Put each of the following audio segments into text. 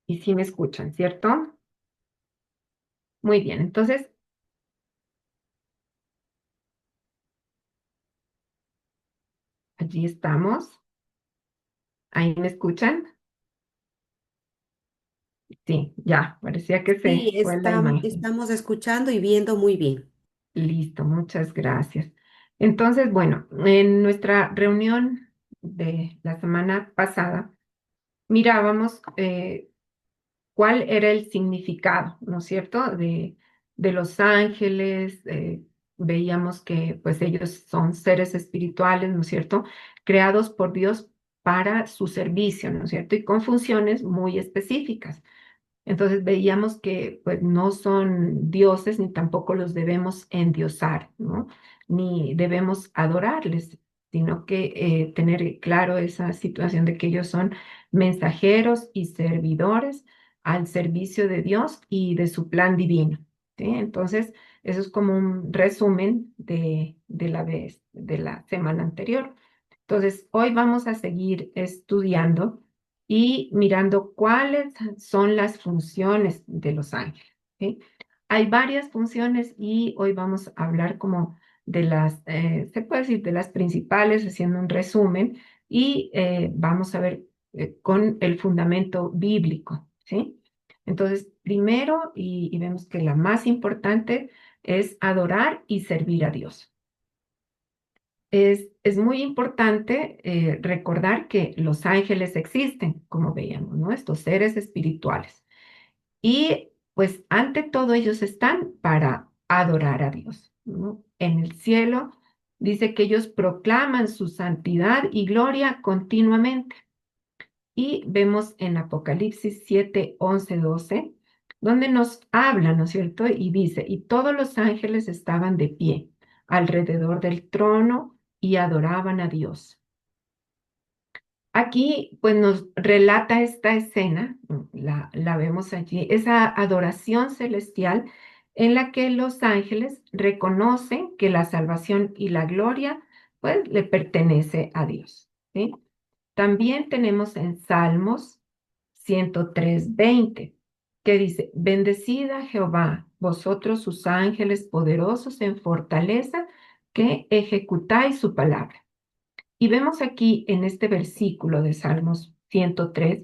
Y sí me escuchan, ¿cierto? Muy bien, entonces allí estamos. ¿Ahí me escuchan? Sí, ya, parecía que Sí, se fue la imagen. estamos escuchando y viendo muy bien. Listo, muchas gracias. Entonces, bueno, en nuestra reunión de la semana pasada mirábamos cuál era el significado, ¿no es cierto?, de los ángeles. Veíamos que pues ellos son seres espirituales, ¿no es cierto?, creados por Dios para su servicio, ¿no es cierto?, y con funciones muy específicas. Entonces veíamos que pues no son dioses ni tampoco los debemos endiosar, ¿no? Ni debemos adorarles, sino que tener claro esa situación de que ellos son mensajeros y servidores al servicio de Dios y de su plan divino, ¿sí? Entonces, eso es como un resumen de la semana anterior. Entonces, hoy vamos a seguir estudiando y mirando cuáles son las funciones de los ángeles, ¿sí? Hay varias funciones y hoy vamos a hablar como de se puede decir, de las principales, haciendo un resumen, y vamos a ver con el fundamento bíblico, ¿sí? Entonces, primero, y vemos que la más importante es adorar y servir a Dios. Es muy importante recordar que los ángeles existen, como veíamos, ¿no? Estos seres espirituales. Y pues ante todo ellos están para adorar a Dios, ¿no? En el cielo dice que ellos proclaman su santidad y gloria continuamente. Y vemos en Apocalipsis 7, 11, 12, donde nos habla, ¿no es cierto? Y dice, y todos los ángeles estaban de pie alrededor del trono y adoraban a Dios. Aquí, pues nos relata esta escena, la vemos allí, esa adoración celestial en la que los ángeles reconocen que la salvación y la gloria, pues, le pertenece a Dios, ¿sí? También tenemos en Salmos 103:20, que dice, bendecida Jehová, vosotros sus ángeles poderosos en fortaleza, que ejecutáis su palabra. Y vemos aquí en este versículo de Salmos 103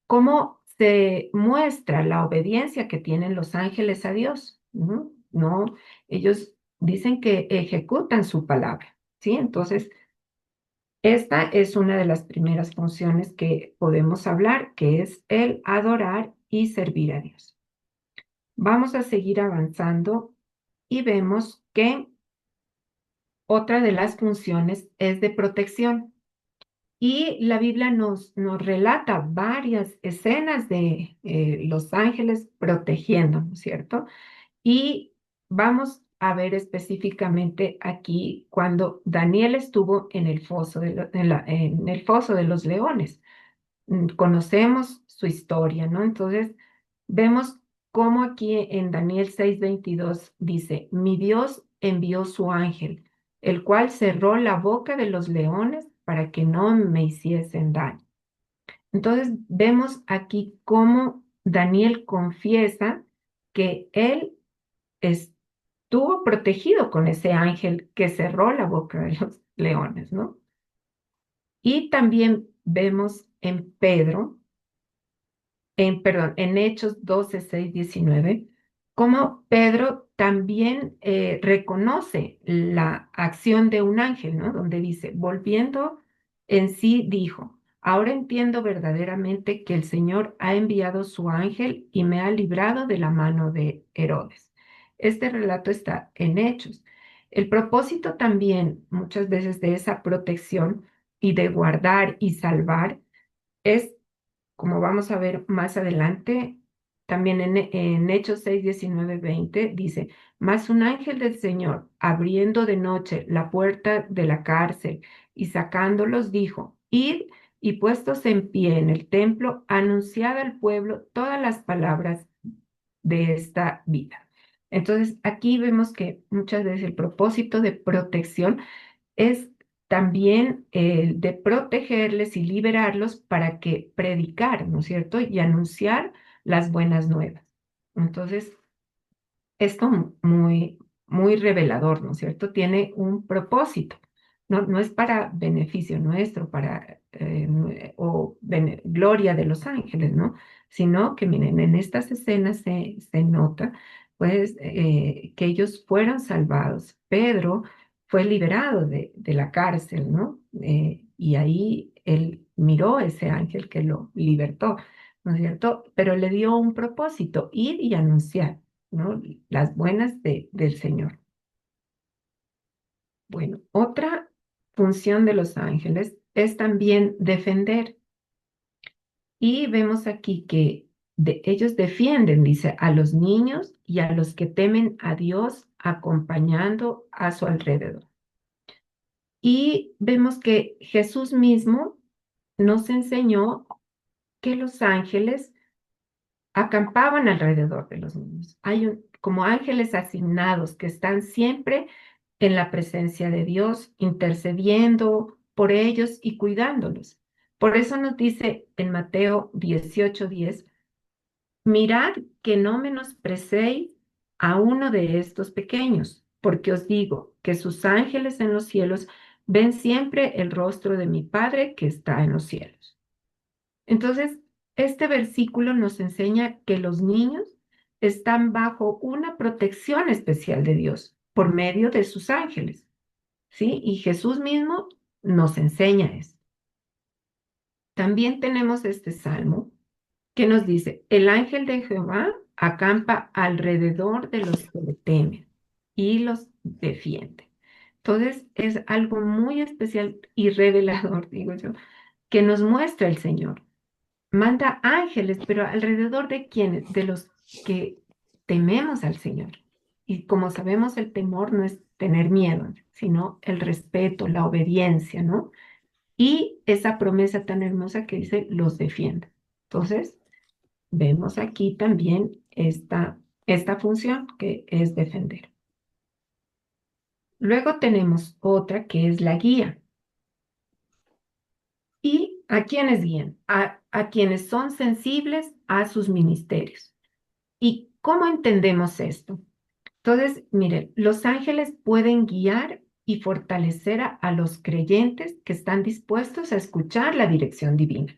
cómo se muestra la obediencia que tienen los ángeles a Dios, ¿no? No, ellos dicen que ejecutan su palabra, ¿sí? Entonces, esta es una de las primeras funciones que podemos hablar, que es el adorar y servir a Dios. Vamos a seguir avanzando y vemos que otra de las funciones es de protección. Y la Biblia nos relata varias escenas de los ángeles protegiendo, ¿no es cierto? Y vamos a ver específicamente aquí cuando Daniel estuvo en el foso en el foso de los leones. Conocemos su historia, ¿no? Entonces, vemos cómo aquí en Daniel 6:22 dice, mi Dios envió su ángel, el cual cerró la boca de los leones para que no me hiciesen daño. Entonces, vemos aquí cómo Daniel confiesa que él estuvo protegido con ese ángel que cerró la boca de los leones, ¿no? Y también vemos en Pedro perdón, en Hechos 12, 6, 19, como Pedro también reconoce la acción de un ángel, ¿no? Donde dice, volviendo en sí, dijo, ahora entiendo verdaderamente que el Señor ha enviado su ángel y me ha librado de la mano de Herodes. Este relato está en Hechos. El propósito también muchas veces de esa protección y de guardar y salvar es, como vamos a ver más adelante, también en Hechos 6, 19, 20, dice, mas un ángel del Señor, abriendo de noche la puerta de la cárcel y sacándolos, dijo, id y puestos en pie en el templo, anunciad al pueblo todas las palabras de esta vida. Entonces, aquí vemos que muchas veces el propósito de protección es también el de protegerles y liberarlos para que predicar, ¿no es cierto? Y anunciar las buenas nuevas. Entonces, esto muy revelador, ¿no es cierto? Tiene un propósito. No es para beneficio nuestro, para gloria de los ángeles, ¿no? Sino que, miren, en estas escenas se nota, pues, que ellos fueron salvados. Pedro fue liberado de la cárcel, ¿no? Y ahí él miró ese ángel que lo libertó, ¿no es cierto? Pero le dio un propósito, ir y anunciar, ¿no? Las buenas del Señor. Bueno, otra función de los ángeles es también defender. Y vemos aquí que ellos defienden, dice, a los niños y a los que temen a Dios acompañando a su alrededor. Y vemos que Jesús mismo nos enseñó que los ángeles acampaban alrededor de los niños. Como ángeles asignados que están siempre en la presencia de Dios, intercediendo por ellos y cuidándolos. Por eso nos dice en Mateo 18:10, mirad que no menosprecéis a uno de estos pequeños, porque os digo que sus ángeles en los cielos ven siempre el rostro de mi Padre que está en los cielos. Entonces, este versículo nos enseña que los niños están bajo una protección especial de Dios por medio de sus ángeles, ¿sí? Y Jesús mismo nos enseña eso. También tenemos este salmo que nos dice, el ángel de Jehová acampa alrededor de los que le temen y los defiende. Entonces, es algo muy especial y revelador, digo yo, que nos muestra el Señor. Manda ángeles, pero alrededor de quienes, de los que tememos al Señor. Y como sabemos, el temor no es tener miedo, sino el respeto, la obediencia, ¿no? Y esa promesa tan hermosa que dice, los defienda. Entonces, vemos aquí también esta función que es defender. Luego tenemos otra que es la guía. ¿Y a quienes guían? A quienes son sensibles a sus ministerios. ¿Y cómo entendemos esto? Entonces, miren, los ángeles pueden guiar y fortalecer a los creyentes que están dispuestos a escuchar la dirección divina.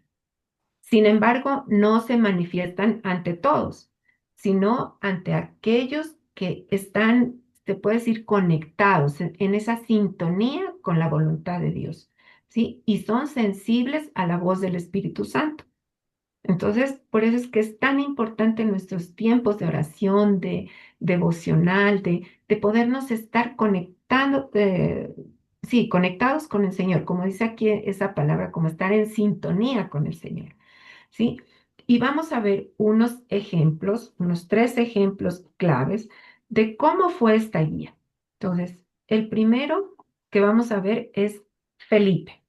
Sin embargo, no se manifiestan ante todos, sino ante aquellos que están, se puede decir, conectados en esa sintonía con la voluntad de Dios, ¿sí? Y son sensibles a la voz del Espíritu Santo. Entonces, por eso es que es tan importante en nuestros tiempos de oración, de devocional, de podernos estar conectando, sí, conectados con el Señor, como dice aquí esa palabra, como estar en sintonía con el Señor, ¿sí? Y vamos a ver unos ejemplos, unos 3 ejemplos claves de cómo fue esta guía. Entonces, el primero que vamos a ver es Felipe.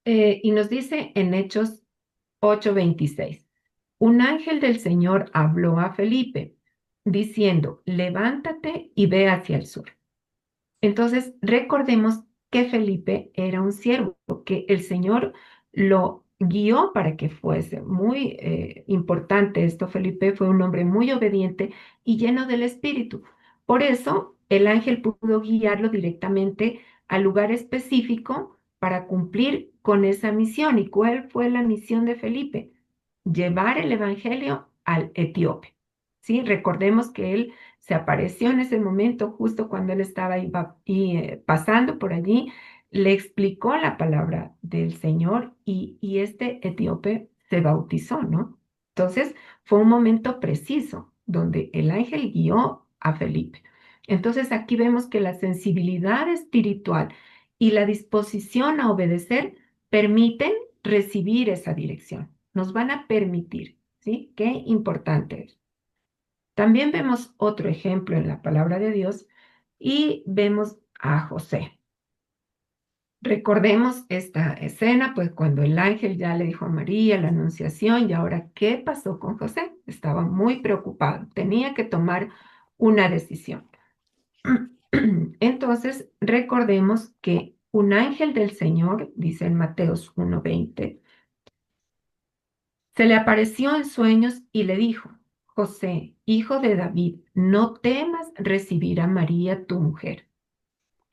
Y nos dice en Hechos 8:26. Un ángel del Señor habló a Felipe, diciendo, levántate y ve hacia el sur. Entonces, recordemos que Felipe era un siervo, que el Señor lo guió para que fuese. Muy importante esto, Felipe fue un hombre muy obediente y lleno del Espíritu. Por eso, el ángel pudo guiarlo directamente al lugar específico para cumplir con esa misión. ¿Y cuál fue la misión de Felipe? Llevar el Evangelio al etíope. ¿Sí? Recordemos que él se apareció en ese momento, justo cuando él estaba pasando por allí, le explicó la palabra del Señor y este etíope se bautizó, ¿no? Entonces, fue un momento preciso donde el ángel guió a Felipe. Entonces, aquí vemos que la sensibilidad espiritual y la disposición a obedecer permiten recibir esa dirección. Nos van a permitir, ¿sí? Qué importante es. También vemos otro ejemplo en la palabra de Dios y vemos a José. Recordemos esta escena, pues cuando el ángel ya le dijo a María la anunciación y ahora, ¿qué pasó con José? Estaba muy preocupado, tenía que tomar una decisión. Entonces, recordemos que un ángel del Señor, dice en Mateos 1:20, se le apareció en sueños y le dijo, José, hijo de David, no temas recibir a María, tu mujer.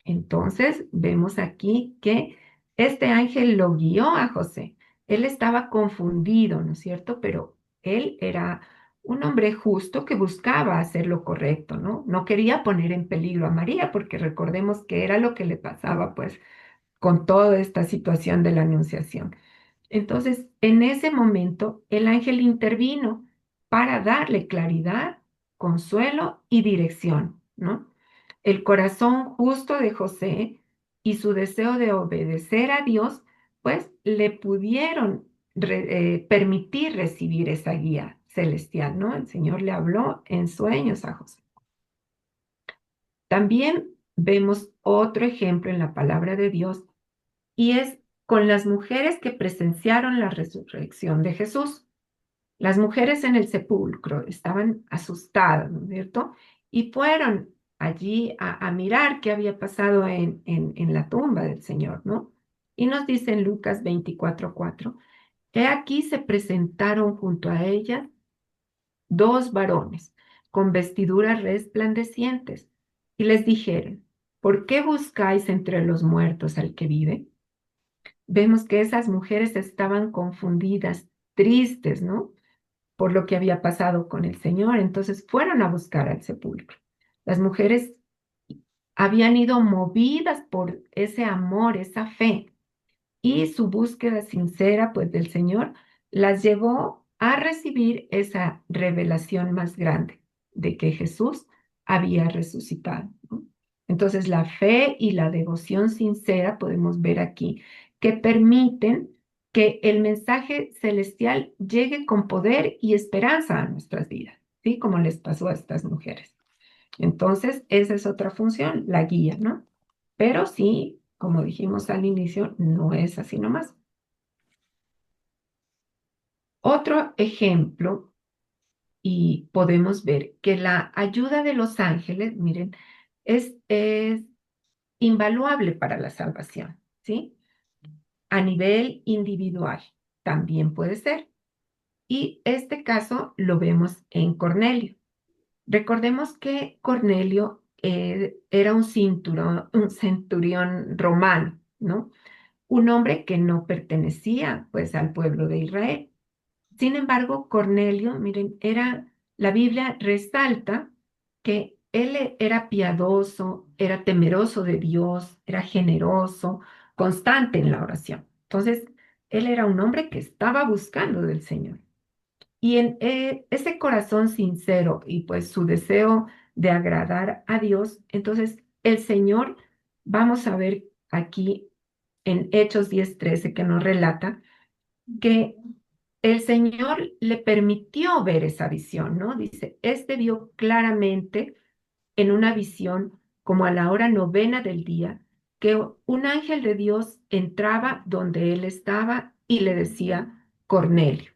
Entonces vemos aquí que este ángel lo guió a José. Él estaba confundido, ¿no es cierto? Pero él era un hombre justo que buscaba hacer lo correcto, ¿no? No quería poner en peligro a María, porque recordemos que era lo que le pasaba, pues, con toda esta situación de la anunciación. Entonces, en ese momento, el ángel intervino para darle claridad, consuelo y dirección, ¿no? El corazón justo de José y su deseo de obedecer a Dios, pues le pudieron permitir recibir esa guía celestial, ¿no? El Señor le habló en sueños a José. También vemos otro ejemplo en la palabra de Dios y es con las mujeres que presenciaron la resurrección de Jesús. Las mujeres en el sepulcro estaban asustadas, ¿no es cierto? Y fueron allí a mirar qué había pasado en la tumba del Señor, ¿no? Y nos dice en Lucas 24:4, he aquí se presentaron junto a ella dos varones con vestiduras resplandecientes y les dijeron, ¿por qué buscáis entre los muertos al que vive? Vemos que esas mujeres estaban confundidas, tristes, ¿no? Por lo que había pasado con el Señor. Entonces fueron a buscar al sepulcro. Las mujeres habían ido movidas por ese amor, esa fe, y su búsqueda sincera, pues, del Señor las llevó a recibir esa revelación más grande de que Jesús había resucitado, ¿no? Entonces, la fe y la devoción sincera, podemos ver aquí, que permiten que el mensaje celestial llegue con poder y esperanza a nuestras vidas, ¿sí? Como les pasó a estas mujeres. Entonces, esa es otra función, la guía, ¿no? Pero sí, como dijimos al inicio, no es así nomás. Otro ejemplo, y podemos ver que la ayuda de los ángeles, miren, es invaluable para la salvación, ¿sí? A nivel individual también puede ser. Y este caso lo vemos en Cornelio. Recordemos que Cornelio era un centurión romano, ¿no? Un hombre que no pertenecía pues al pueblo de Israel. Sin embargo, Cornelio, miren, la Biblia resalta que él era piadoso, era temeroso de Dios, era generoso, constante en la oración. Entonces, él era un hombre que estaba buscando del Señor. Y en ese corazón sincero y pues su deseo de agradar a Dios, entonces el Señor, vamos a ver aquí en Hechos 10:13 que nos relata que el Señor le permitió ver esa visión, ¿no? Dice, este vio claramente en una visión como a la hora novena del día que un ángel de Dios entraba donde él estaba y le decía, Cornelio,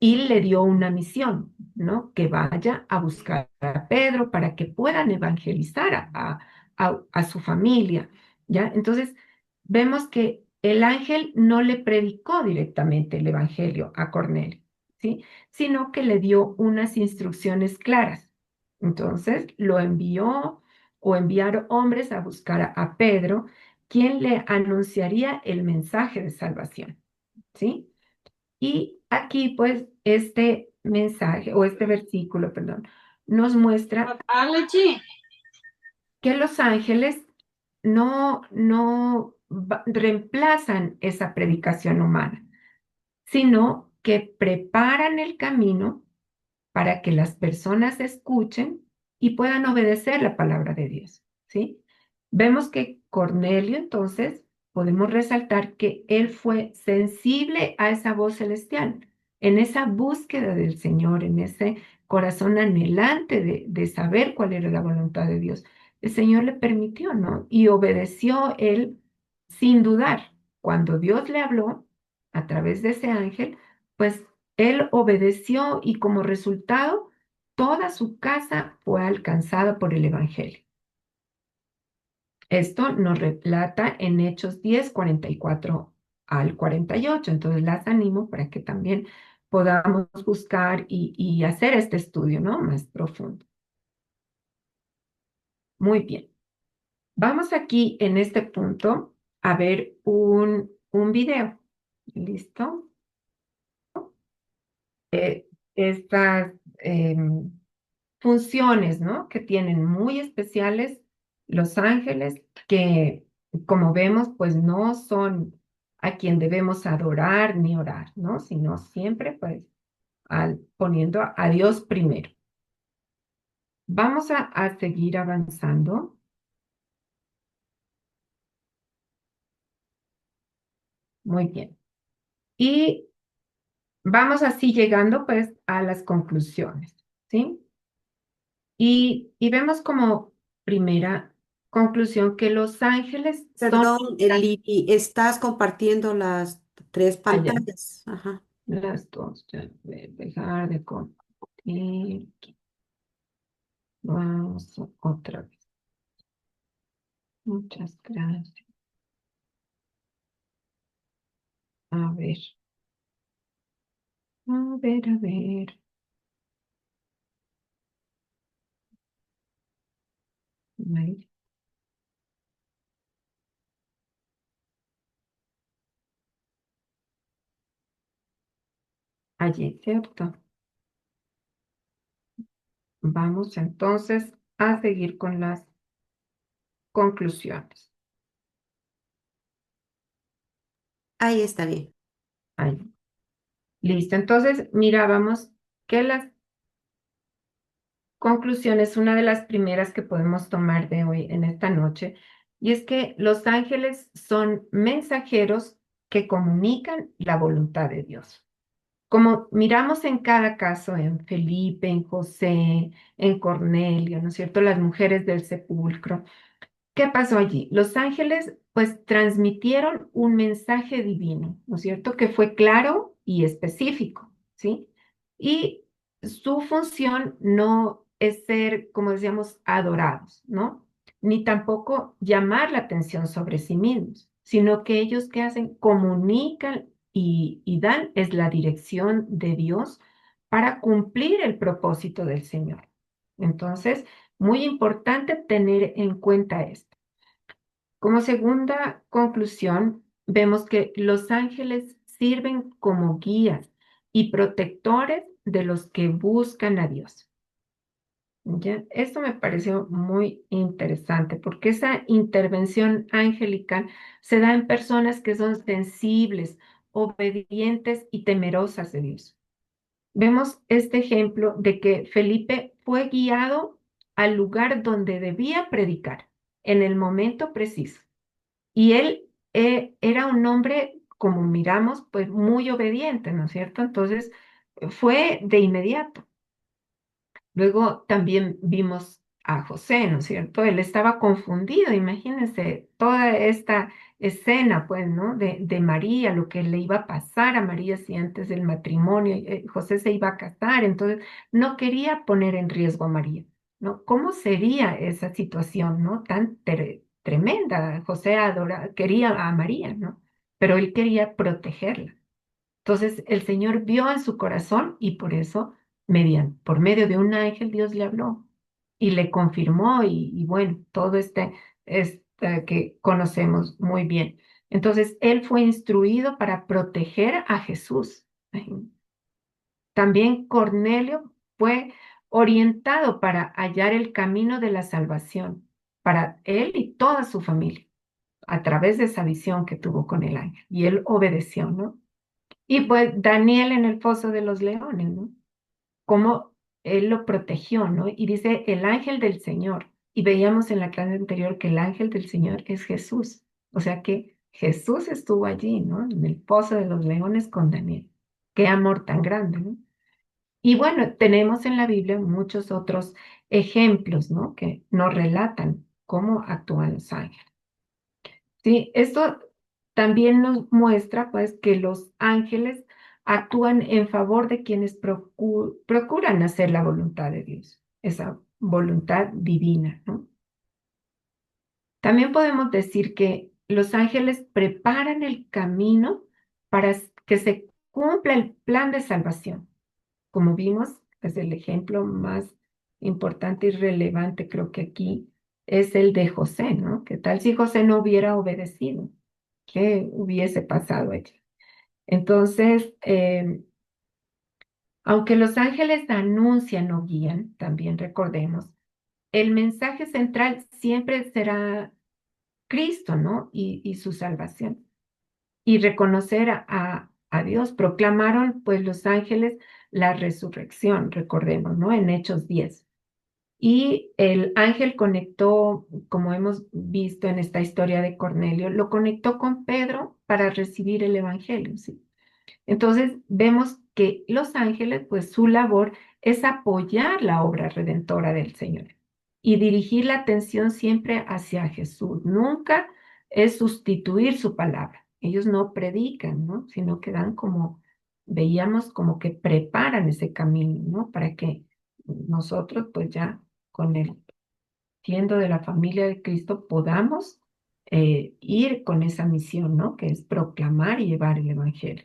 y le dio una misión, ¿no? Que vaya a buscar a Pedro para que puedan evangelizar a su familia, ¿ya? Entonces, vemos que el ángel no le predicó directamente el evangelio a Cornelio, ¿sí? Sino que le dio unas instrucciones claras. Entonces, lo envió o enviaron hombres a buscar a Pedro, quien le anunciaría el mensaje de salvación, ¿sí? Y aquí, pues, este mensaje o este versículo, perdón, nos muestra que los ángeles no reemplazan esa predicación humana, sino que preparan el camino para que las personas escuchen y puedan obedecer la palabra de Dios, ¿sí? Vemos que Cornelio, entonces, podemos resaltar que él fue sensible a esa voz celestial, en esa búsqueda del Señor, en ese corazón anhelante de saber cuál era la voluntad de Dios. El Señor le permitió, ¿no? Y obedeció él sin dudar. Cuando Dios le habló a través de ese ángel, pues él obedeció y como resultado, toda su casa fue alcanzada por el Evangelio. Esto nos relata en Hechos 10 44 al 48. Entonces las animo para que también podamos buscar y hacer este estudio, ¿no? Más profundo. Muy bien. Vamos aquí en este punto a ver un video. ¿Listo? Estas funciones, ¿no? Que tienen muy especiales los ángeles, que como vemos, pues no son a quien debemos adorar ni orar, ¿no? Sino siempre, pues, poniendo a Dios primero. Vamos a seguir avanzando. Muy bien. Y vamos así llegando, pues, a las conclusiones, ¿sí? Y vemos como primera conclusión que los ángeles son Perdón, Lili, estás compartiendo las tres allá. pantallas. Ajá. Las dos, ya voy a dejar de compartir. Vamos otra vez. Muchas gracias. A ver, a ver. Ahí, allí, ¿cierto? Vamos entonces a seguir con las conclusiones. Ahí está bien. Ahí. Listo. Entonces, mirábamos que las conclusiones, una de las primeras que podemos tomar de hoy en esta noche, y es que los ángeles son mensajeros que comunican la voluntad de Dios. Como miramos en cada caso, en Felipe, en José, en Cornelio, ¿no es cierto? Las mujeres del sepulcro. ¿Qué pasó allí? Los ángeles pues transmitieron un mensaje divino, ¿no es cierto? Que fue claro y específico, ¿sí? Y su función no es ser, como decíamos, adorados, ¿no? Ni tampoco llamar la atención sobre sí mismos, sino que ellos que hacen, comunican y dan es la dirección de Dios para cumplir el propósito del Señor. Entonces, muy importante tener en cuenta esto. Como segunda conclusión, vemos que los ángeles sirven como guías y protectores de los que buscan a Dios. ¿Ya? Esto me pareció muy interesante porque esa intervención angelical se da en personas que son sensibles, obedientes y temerosas de Dios. Vemos este ejemplo de que Felipe fue guiado al lugar donde debía predicar en el momento preciso. Y él era un hombre, como miramos, pues muy obediente, ¿no es cierto? Entonces, fue de inmediato. Luego también vimos a José, ¿no es cierto? Él estaba confundido, imagínense toda esta escena, pues, ¿no? De María, lo que le iba a pasar a María si antes del matrimonio José se iba a casar, entonces no quería poner en riesgo a María, ¿no? ¿Cómo sería esa situación, ¿no? Tan tremenda. José quería a María, ¿no? Pero él quería protegerla. Entonces el Señor vio en su corazón y por eso, por medio de un ángel, Dios le habló y le confirmó y bueno, todo este que conocemos muy bien. Entonces él fue instruido para proteger a Jesús. También Cornelio fue orientado para hallar el camino de la salvación para él y toda su familia a través de esa visión que tuvo con el ángel. Y él obedeció, ¿no? Y pues Daniel en el foso de los leones, ¿no? Cómo él lo protegió, ¿no? Y dice el ángel del Señor. Y veíamos en la clase anterior que el ángel del Señor es Jesús. O sea que Jesús estuvo allí, ¿no? En el foso de los leones con Daniel. Qué amor tan grande, ¿no? Y bueno, tenemos en la Biblia muchos otros ejemplos, ¿no? Que nos relatan cómo actúan los ángeles. Sí, esto también nos muestra pues que los ángeles actúan en favor de quienes procuran hacer la voluntad de Dios, esa voluntad divina, ¿no? También podemos decir que los ángeles preparan el camino para que se cumpla el plan de salvación. Como vimos, es el ejemplo más importante y relevante, creo que aquí es el de José, ¿no? ¿Qué tal si José no hubiera obedecido? ¿Qué hubiese pasado allí? Entonces, aunque los ángeles anuncian o guían, también recordemos, el mensaje central siempre será Cristo, ¿no? Y su salvación. Y reconocer a Dios. Proclamaron, pues, los ángeles la resurrección, recordemos, ¿no? En Hechos 10. Y el ángel conectó, como hemos visto en esta historia de Cornelio, lo conectó con Pedro para recibir el evangelio, ¿sí? Entonces, vemos que los ángeles, pues su labor es apoyar la obra redentora del Señor y dirigir la atención siempre hacia Jesús. Nunca es sustituir su palabra. Ellos no predican, ¿no? Sino que dan como, veíamos como que preparan ese camino, ¿no? Para que nosotros, pues ya con el siendo de la familia de Cristo, podamos ir con esa misión, ¿no? Que es proclamar y llevar el Evangelio.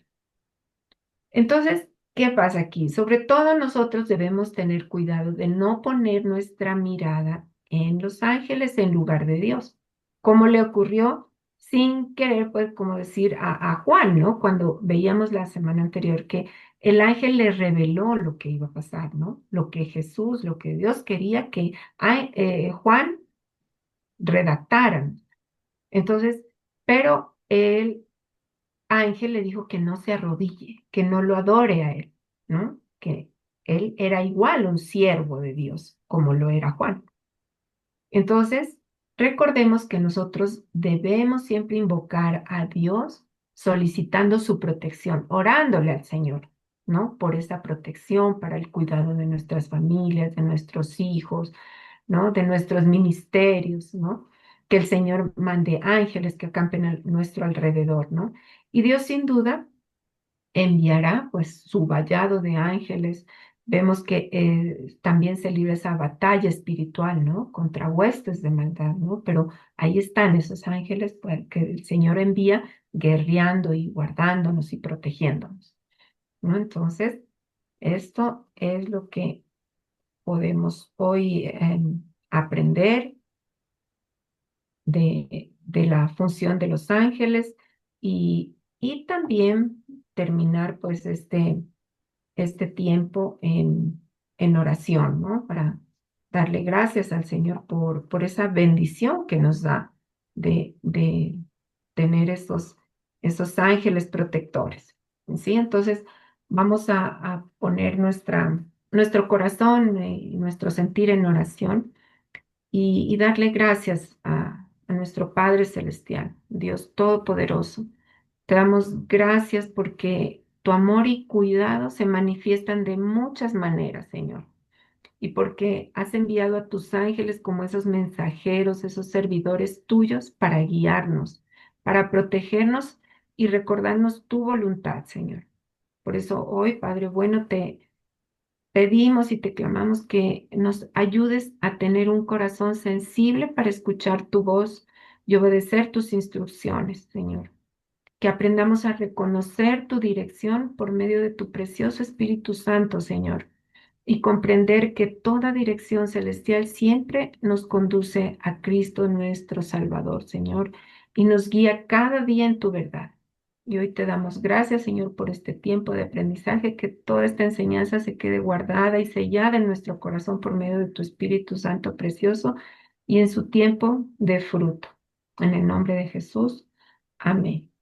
Entonces, ¿qué pasa aquí? Sobre todo nosotros debemos tener cuidado de no poner nuestra mirada en los ángeles en lugar de Dios, como le ocurrió sin querer, pues, como decir a Juan, ¿no? Cuando veíamos la semana anterior que el ángel le reveló lo que iba a pasar, ¿no? Lo que Jesús, lo que Dios quería que Juan redactara. Entonces, pero él Ángel le dijo que no se arrodille, que no lo adore a él, ¿no? Que él era igual un siervo de Dios, como lo era Juan. Entonces, recordemos que nosotros debemos siempre invocar a Dios solicitando su protección, orándole al Señor, ¿no? Por esa protección para el cuidado de nuestras familias, de nuestros hijos, ¿no? De nuestros ministerios, ¿no? Que el Señor mande ángeles que acampen a nuestro alrededor, ¿no? Y Dios sin duda enviará pues su vallado de ángeles. Vemos que también se libra esa batalla espiritual, ¿no? Contra huestes de maldad, ¿no? Pero ahí están esos ángeles pues, que el Señor envía guerreando y guardándonos y protegiéndonos, ¿no? Entonces, esto es lo que podemos hoy aprender de la función de los ángeles y también terminar pues este tiempo en oración, ¿no? Para darle gracias al Señor por esa bendición que nos da de tener esos ángeles protectores. ¿Sí? Entonces, vamos a poner nuestro corazón y nuestro sentir en oración y darle gracias a nuestro Padre Celestial, Dios Todopoderoso. Te damos gracias porque tu amor y cuidado se manifiestan de muchas maneras, Señor, y porque has enviado a tus ángeles como esos mensajeros, esos servidores tuyos para guiarnos, para protegernos y recordarnos tu voluntad, Señor. Por eso hoy, Padre bueno, te pedimos y te clamamos que nos ayudes a tener un corazón sensible para escuchar tu voz y obedecer tus instrucciones, Señor. Que aprendamos a reconocer tu dirección por medio de tu precioso Espíritu Santo, Señor, y comprender que toda dirección celestial siempre nos conduce a Cristo nuestro Salvador, Señor, y nos guía cada día en tu verdad. Y hoy te damos gracias, Señor, por este tiempo de aprendizaje, que toda esta enseñanza se quede guardada y sellada en nuestro corazón por medio de tu Espíritu Santo precioso y en su tiempo de fruto. En el nombre de Jesús. Amén.